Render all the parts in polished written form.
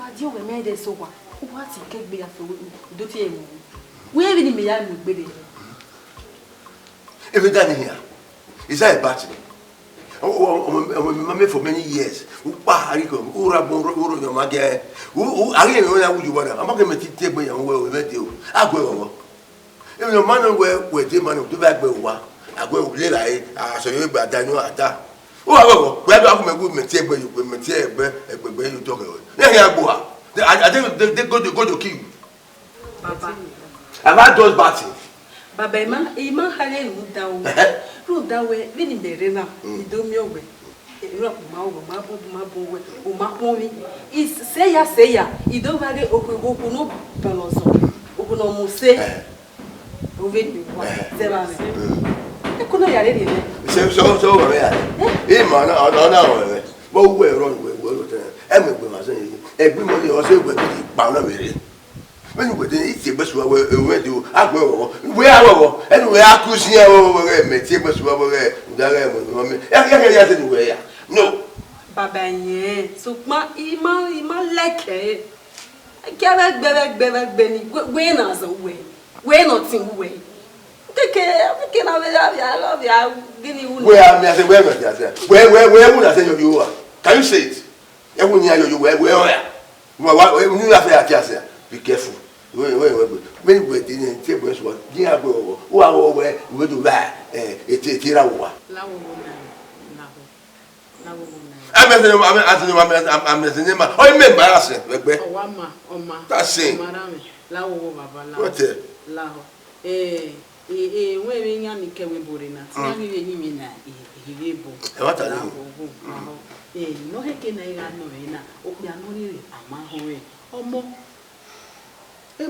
What you made it so what? What's it can be after do you? Where in me I would be. Every time here, is that a battery? Oh, for many years. Who Paharico, Urabon, your Maga, who I don't you want. I'm not going to take me and where we met you. I go. If your man where the man to back where I go later, I saw you by Daniel at that. Oh, where do I go material you talk about? I think they go to kill you. Papa. Have I done batting? Baba, Ima Hale moved down. Rode that way, winning the arena. You do me away. Is say ya, you don't have it open no peloso. Open almost say, over you. I couldn't hear it. So, man, I don't know. But we're on with everybody. Everybody also with the pound of it. When we didn't eat best, we do. I go where I go, and we are cruising over materials over there. No, Baba, so my ima like it. I can't Benny, when as away. We're not in way. Take care, we can have you. Where am I? Where would I say you are? Can you say it? I wouldn't hear you where. Be careful. When we didn't take us what Diabo, who are where we do that, Tirawa. I'm the name. I remember asking. That's it. What? Wearing a Borina. What are you? No, he can I know. Oh, we are not really a man or more. Yeah,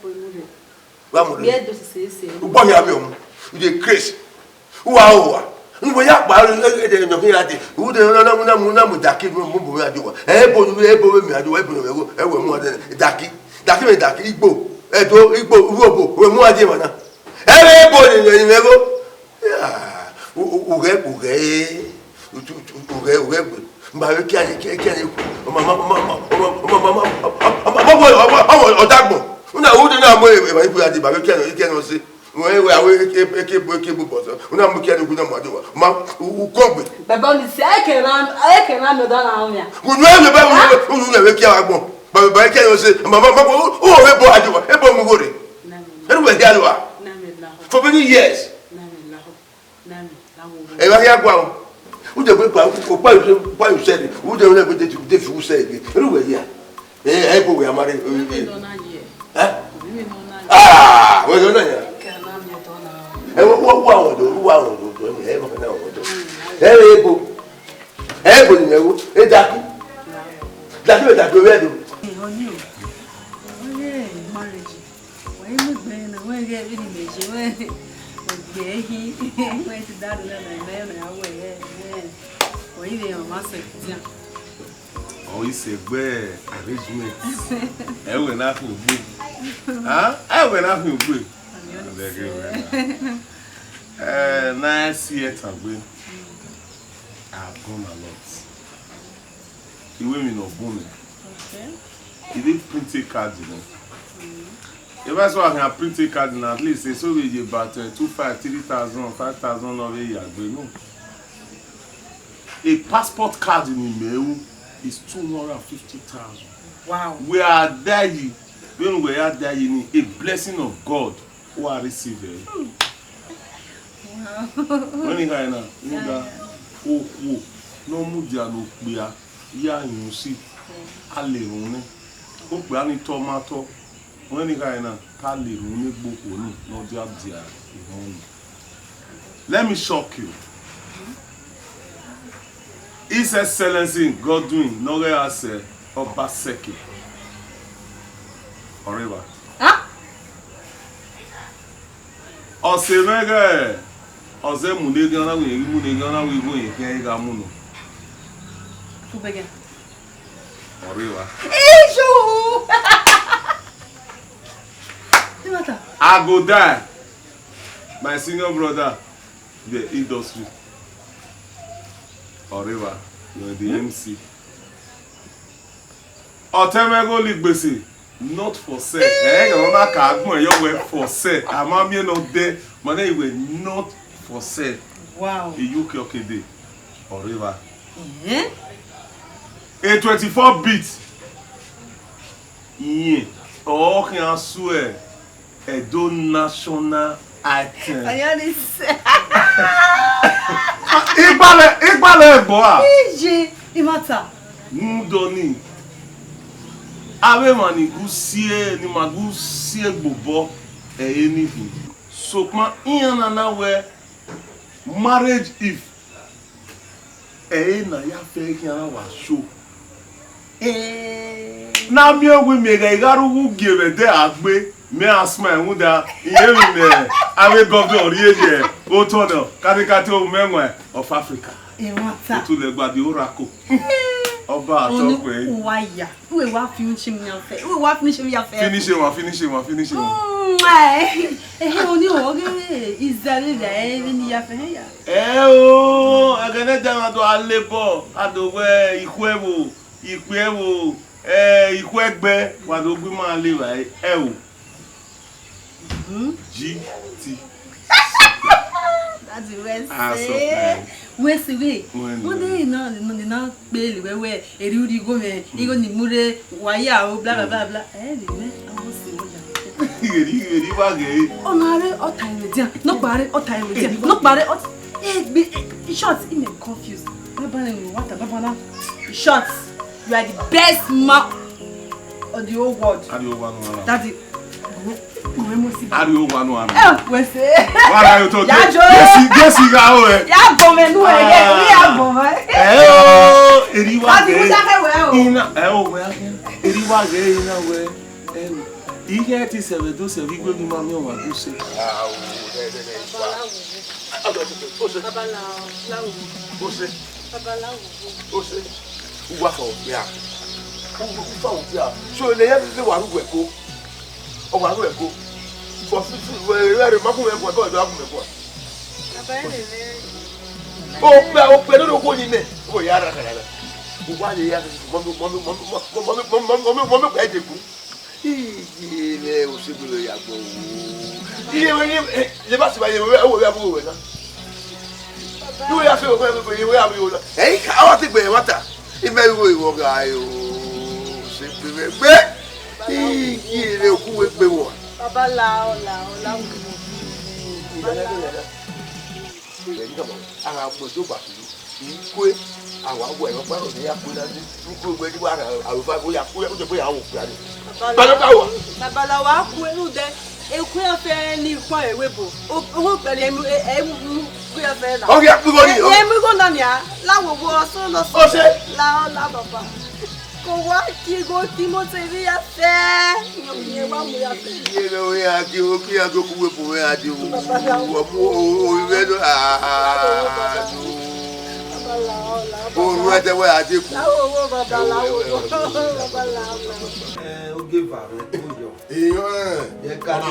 but we had to say, what have you? You Chris. Who are you? We are buying the who don't know Daki Mumbu. Ebo more than Daki. Daki Igbo. Edo Igbo Robo. We're more than everybody in Lego. For many years. Who the why you said it? Who the never did who said it? Anyway, yeah. We are married. Ah, well, no, yeah. And what do? Osegbe arrangement. I will not feel good. I will not feel good. Nice years ago, I've gone a lot. The women of women. Okay. It did print a card, you know. If I saw a printed card, at least it's already about 2,500, 3,000, 5,000 of a year. No. A passport card in email is 250,000. Wow. We are dying. When we are dying, a blessing of God who are receiving. Wow. When you guys know, no mudia no clear, ya you see, alone. Hope any tomato. When you guys know, no job there. Let me shock you. His Excellency Godwin Nogayase Obaseki. Forever. Huh? Osemega Osemunegana we go in Gamuno. Who began? Forever. I go die. My senior brother, the industry. Forever. You are the MC. Otemego ligbese. Not for sale. Ona ka agbon yo we for sale. Amamie no de. Mane we not for sale. Wow. UK okede. Oriva. A 24 bit. Yeah. Oh, can swear. Edo national item. Ayani se. Igbale boa. Ije, imata. Mudoni. Awe mani gusie ni magusie gbobo anything. So ma iyana na we marriage if na ya fe kiana wa show. Na mi owe mi ga igaru wu gebe de agbe me asma hu da iye mi ne awe governor ori eje o to no katikati o menwe of Africa. Imata. To le gba di oracle. Oba atokwe. Waya. We wa finish me ya fe. We wa finish me ya fe. Finish him. Oni o ge Israel da ni ya fe ya. Agene jama do alebo adowe ikwewo ikwegbe wa do gbe ma le wa GT. That's the West. West we. One na pe wewe eri uri go me igo ni mure waya o bla bla bla. Le me awo se mo ja. Eri ba ge. Onare o time dia. No pare o time dia. No pare o short in confused. Baba na short. You are the best man of the whole world. That's it. Ariwo wanu ara. We say. Wara yo to. Gesi ga o e. Ya bome nu e ya bome. Eriwa ge. Ina we akin. Eriwa ge ina we. Iye ti sebe do se wi gbe mi ma mi o wa do se. Uwa fo ya. Uwa ya. So le ya le wa ru ko. O wa ru ko. For we ma ku me ko do a ku me ko. O pe do ko ni ne. O ya ra ra. Uwa le ya mo ko e de ku. Ile o se bu ya gbo. Ile we ni le ba si ba ye we ya bu we na. You have to go where you are. Hey, how to be water. If I go, you go. Simply be. You go with the one. Baba lao. I have to do back. You quit. I want to go to the apple. You could wait. I will go to the way. Babalawa ku de eku afa ni kwa ewebo o pele emu ku afa na o ya ku go ni o emu go na nia la wo so lo so la baba ko wa ki go ti mo se ri afa ni wa mu ya fe ye lo ya ki o ki ago ku webo ya di o mo o we do o ruete we ade ku o babalawo o give her ye ka na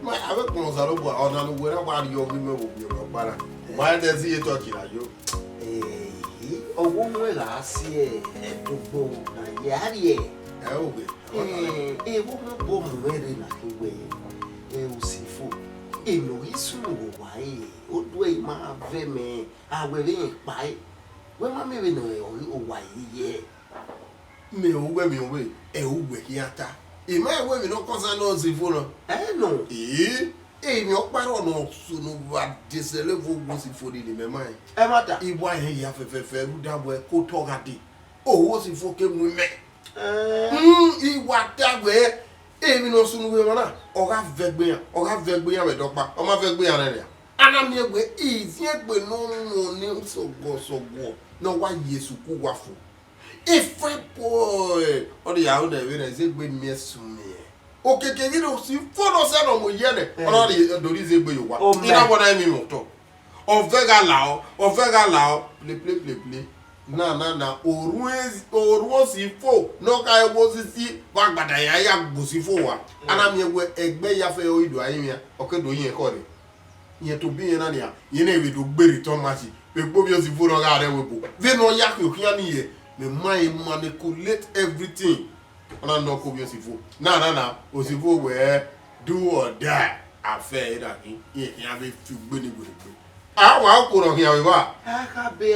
ma ave ko za lo bo ona no we na wa yo bi me wo bi o para ma de si e to ki la yo owo nwe la si e dogbo na yari e o we wo bo mu ere na kiwe o si fo eno isu wo wa o do e ma ve me awere pa we ma me no o wa ye me o we e o we ki ata e ma we mi no konsa no si fo no no mi o paro no so no wa desele vo go si fo ni me mai mata iwa he ya fe ru da bo e ko to ga de o wo si fo ke mu me iwa da we mi no sunu we na o ga vegbe yan me do pa o ma vegbe yan re ana mi egbe izi egbe no ni so go no wa yesu ku wa fo if boy o de ya o de we na ze gbe mi esun mi o keke ni do si fo no se no mo ye ne o de do ri ze gbe yo wa ina bo na mi mo to o vega lao play na oru si fo no ka ego sisi wa gbada ya gbo si fo wa ana mi egbe ya fe o ido ayin ya o ke do yin ko re yen to bi yen na ni a yen na we do gbe return match pe gbo bi o si fo no ga re we bo ve no ya ko kian ni ye me mind manipulate everything Ona no ko bi osifo. Na osifo we do or die affair that he have to gbeni gbeni. Ah wa ko ro here we ba. Akabe.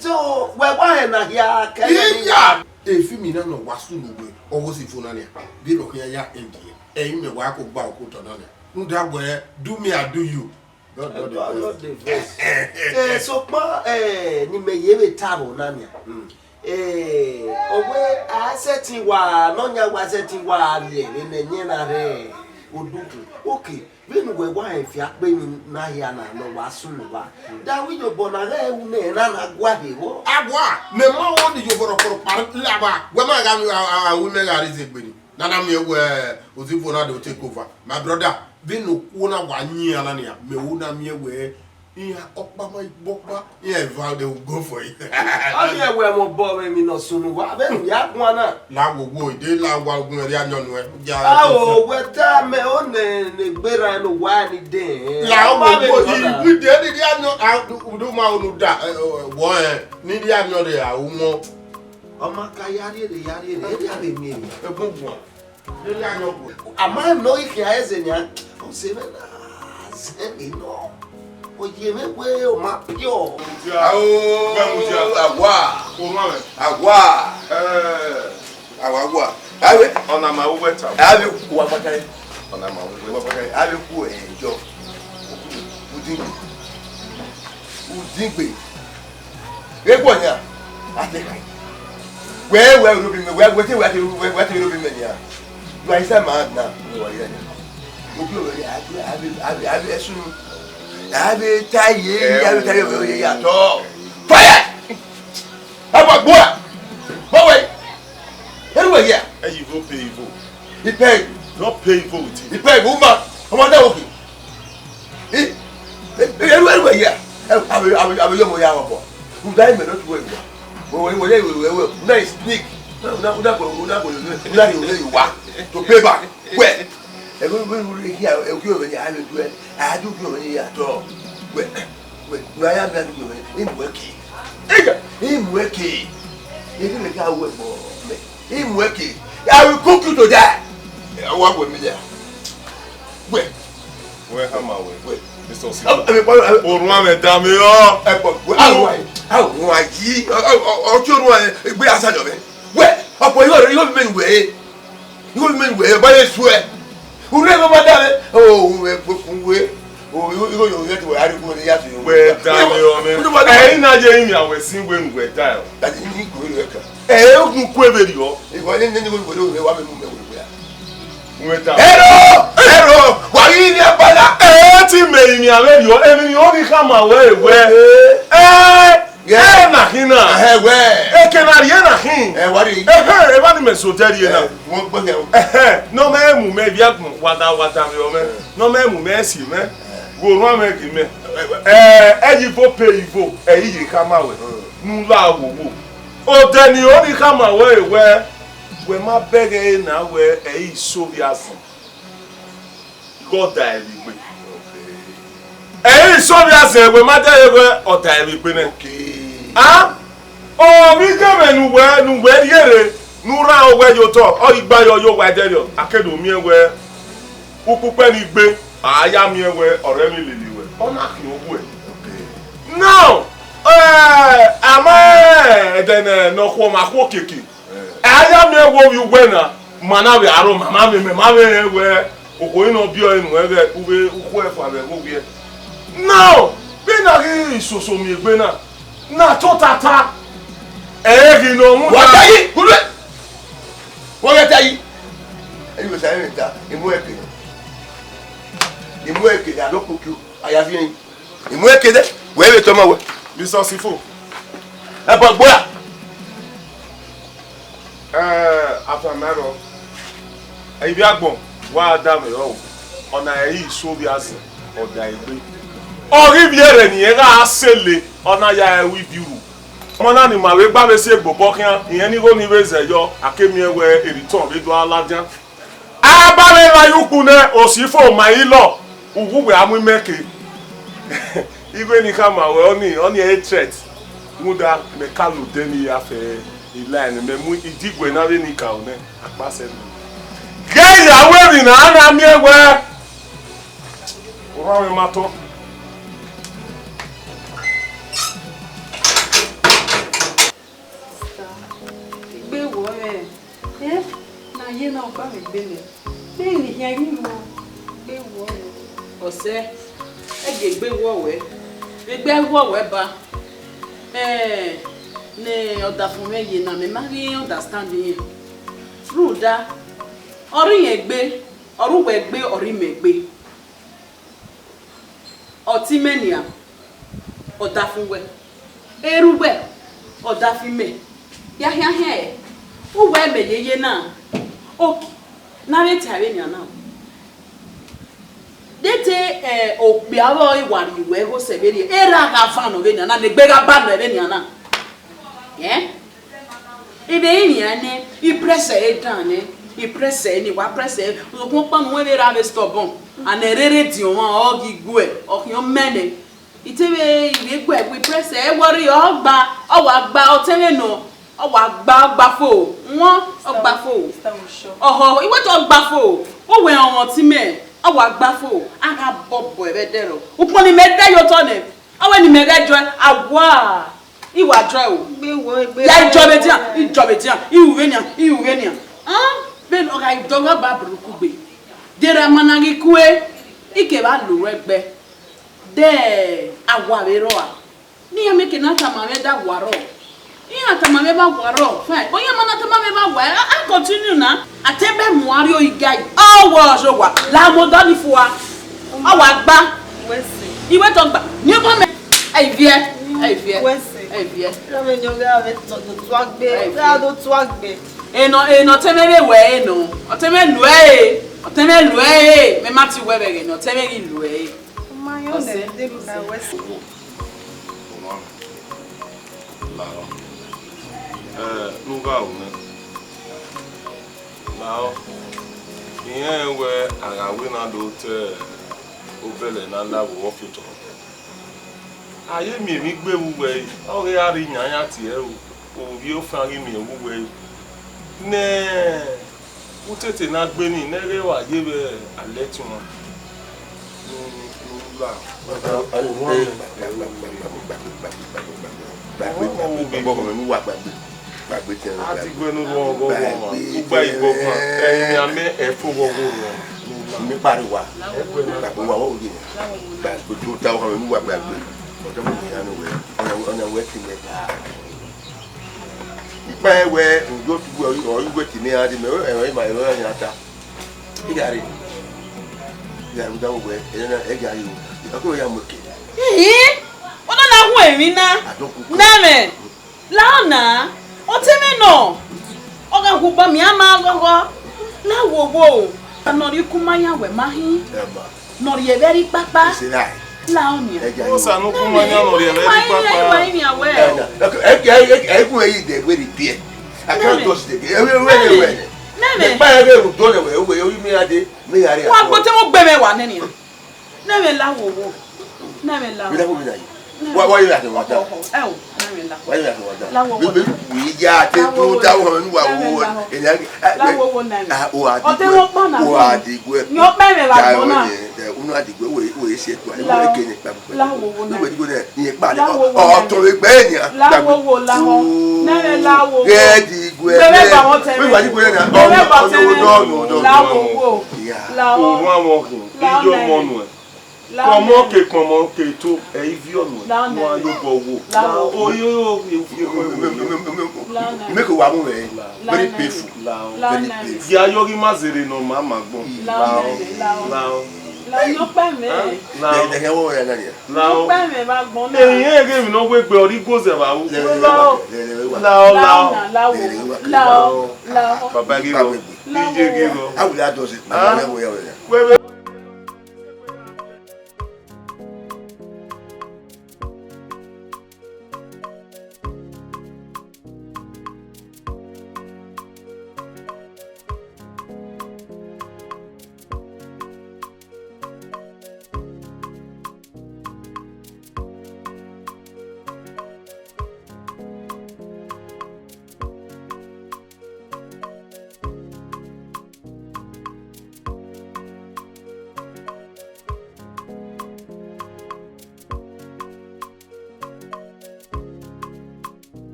So we wa na here ka. Yeah. Efi mi na no wasu no we. Owo sifo na ne. Bi ro here ya endie. Eyin me wa ko gba okuto na ne. Nda boy do me I do you. God the verse. So pa ni me ye be tabo na ne. Owe aseti wa nonya wa aseti wa le ne na re oduku. Okay, when we wa efi akpe mi na ya na no wa sunu wa. Da wi yo bona re wu ne na gwa he wo. Agwa me ma wo di yo boro par la ba. We ma ga wu me ga Osegbe ni. Na me we osifo na do take over. My brother, be no ku na wa nyi ala ne me wu na me we yeah, Okpa my bokba. Yeah, Val they will go for it. I hear where my boy me no sunu wa. Ben ya kwana. La wo wo de la wa gun ri anyo nu e. Oh, we ta me o ne gbera no wa ni den. La wo wo we de ni anyo do ma onu da wo ni di anyo de a wo mo. O ma ka yari de ya be mi. E gungun. Ni di anyo go. Ama no iki a eze nya. O se me na. Se me no. Oye me we o ma pio. Agwa. Awe ona ma wo weta. awe ku wa pakai. Ona ma wo pakai. Awe ku enjo. Udingbe. Egbo nya. Ate kai. We rubi me. We te rubi me nya. You are say man na. You are here. Obi o abi esunu. Abi taye we ya to. Fire! Aba gboa. Boy. Anyway, yeah. And you go pay evil. He paid. Not pay evil with He you. paid woman. Come on down. Anyway, yeah. I will your moya bo. Who die me not go. We nice sneak. No, you walk to pay back. Where? We here, I do go here at all. Where I am not in working. Him working. He didn't make work for me. Him working. I will cook you to die. I walk with me there. Where am I? Where? Mr. Osegbe. Ohuomwanmwin dami o. How I see or children be outside of it. Where? Upon you men way. You men way, but I swear. Who never madame? Oh, we oh, you get where I go in the afternoon. Where dami o me. Eh na je yin awe sin we ngwe die. That you need to work. Ogun kweberi o. If I didn't go to wa me mu. Nweta. Hello! Wa yi ni abala. Ti me yin awe yo, emi ni o ni kama we. Na hina. We. Kenari na hin. What is E ba ni me so teri na. Won gbe ya. No me mu me biagun wata me o me. No me mu me si me. Ohuomwanmwin ki me. Eyi vo pay ivo, eyi yi kama we. Nu la wo. O de ni o ni kama we ma bege na we eyi so bi asin. God da ebi pe. Eyi so bi asin we ma de we o da ebi pe ne. Ah? O mi gbe nu we yere nu ra o we yo to. O igba yo wa de yo. Akedo mi we. Upupe ni gbe. Aya mi we ore mi lele we. Ona ki owu e. Now, ama then no ko ma ko keke. Aya mi wo wi we na mana we aro mama me we oko ino bi o inu we uku e fa be wo wi. Now, be na ri soso mi gbe na to tata. Ri no mu Wa tayi, kulwe. Wa ga tayi. Eyi we say nta, imu eke da do koku. Aya fi ni. Imu eke de, we be to ma we. Mr. Osifo. E bo gbola. After mero. Ebi agbon wa da me o. Ona eyi so bi asin oda egbe. Ori bi ere ni e ga asele ona ya ewi biru. Omo na ni ma we gba me si egbo bokian, iyen ni go ni we zeyo akemi ewe eriton be do alajan. Abale la yuku ne Osifo ma ilo. Uwu we amu meke. Igwe ni kama we oni a threat. muda me kalu deni ya fe iline me mu idigwe na we ni ka one apase mi gay ya we na ana mi ewe ora we mato Igbe wo e na ye na ba me gbe ni be ni yan yin mo gbe wo ose e gbe wo we gbe wo we ba ne oda fun me ye na me ma ri understand yin ruda ori yen gbe oru we gbe ori me gbe oti menia oda fun we eru we oda fi me ya o we me ye na okay na we ti are nia na dete ogbe awo iwari iwe ho seberi era ga fa no we nia na ne gbe ga ba no we nia na ibe ni ane I press e dan ne I press ni wa press e so ko pa no we ra be stubborn and erere di won o gigu e o yan mene itewe iwe gbe we press e worry o gba o wa gba o tele no o wa gba fo won o gba fo oho iwe to gba fo o we won ti me o wa gba fo aga bobo e be dero o pon ni me da yo to ne o we ni me rejo awa iwa dry o ya ijobetia iwuvenia ben o ga doga ba buruku gbe dera managi kue ike ba lo egbe de awa be ro a ni ya meke na tama me da waro ni na tama me ba waro fine o ya mana tama me ba wa I continue na atebe muari o igai awo so wa la mo do ni fuwa awa gba iwe to gba ni ko me ai vie Eno temere we no. Oteme lue me mati webe no temere lue. Ma yo ne de na west. Nuga une. Now, iye we aga we na do te obele na nda wo future. Aye mi gbe wuwe o re ari nyanya ti e o bi o fa ri mi wuwe ne o tete na gbe ni ne re wa ye be ale ti won la ati gbe nu wo go ma gba ibo kan eyin ame e fo wo go mi pariwa gbagbe wa wo ye gbagbe to ta o mi wa gbagbe ojo mo ya no we ona we ti me ta ipa we ngo tu o igwe ti ni adi me e ma ero ya ta igari ya nda we e na e gari o ko ya mo ke ona na hu emi na me laona o teme no o ga hu ba mi ama gogo na wo anori kumanya we mahi no ri e very papa Laonia. O sa no kumanya no ri e very papa. Ku e de we ri pie. I can't touch the we. Neme. Ba e ru do le we o mi ade mi yare. Wa gbo te mo gbe me wa neni. Neme lawo. Neme lawo. Mi da ko mi da yi. Wa yo ate wa da. Neme lawo. Wa yo ate wa da. Wi ja te tu ta wo mi wa wo. Lawo neme. O adi. O te mo pa na. O adi gwe. Yo pe me wa gbo na. Unu adi gwe we se tu ani we ke ni pa. Lawo No we go there. Ni pa le. O to we gbe ni. Lawo neme lawo. Gedi gwe. We wa di gwe na. No. Lawo. Lawo mo ijo mo nu e. Como que tu é ivionu. Mo ayo bowo. O yo make wa mu we. Very painful. Very painful. Ya yo ri mazere no mama gbon. Lao. Yo pe me. De he wo ya na ni. Lao. Pe me ba gbon na. Eyin ege mi no we gbe ori goze ba wo. Lao. Baba giro. DJ giro. Awule adosi. Na wo ya. We